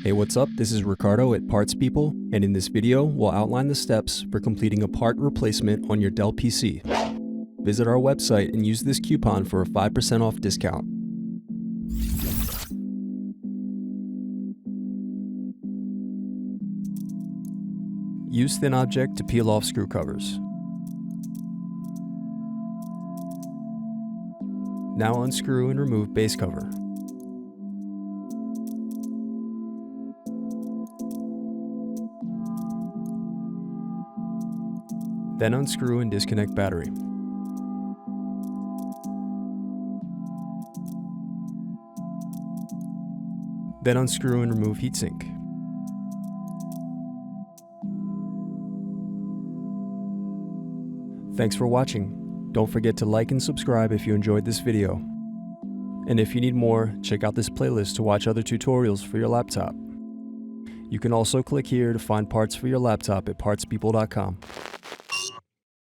Hey, what's up? This is Ricardo at Parts People, and in this video, we'll outline the steps for completing a part replacement on your Dell PC. Visit our website and use this coupon for a 5% off discount. Use thin object to peel off screw covers. Now unscrew and remove base cover. Then unscrew and disconnect battery. Then unscrew and remove heatsink. Thanks for watching. Don't forget to like and subscribe if you enjoyed this video. And if you need more, check out this playlist to watch other tutorials for your laptop. You can also click here to find parts for your laptop at partspeople.com.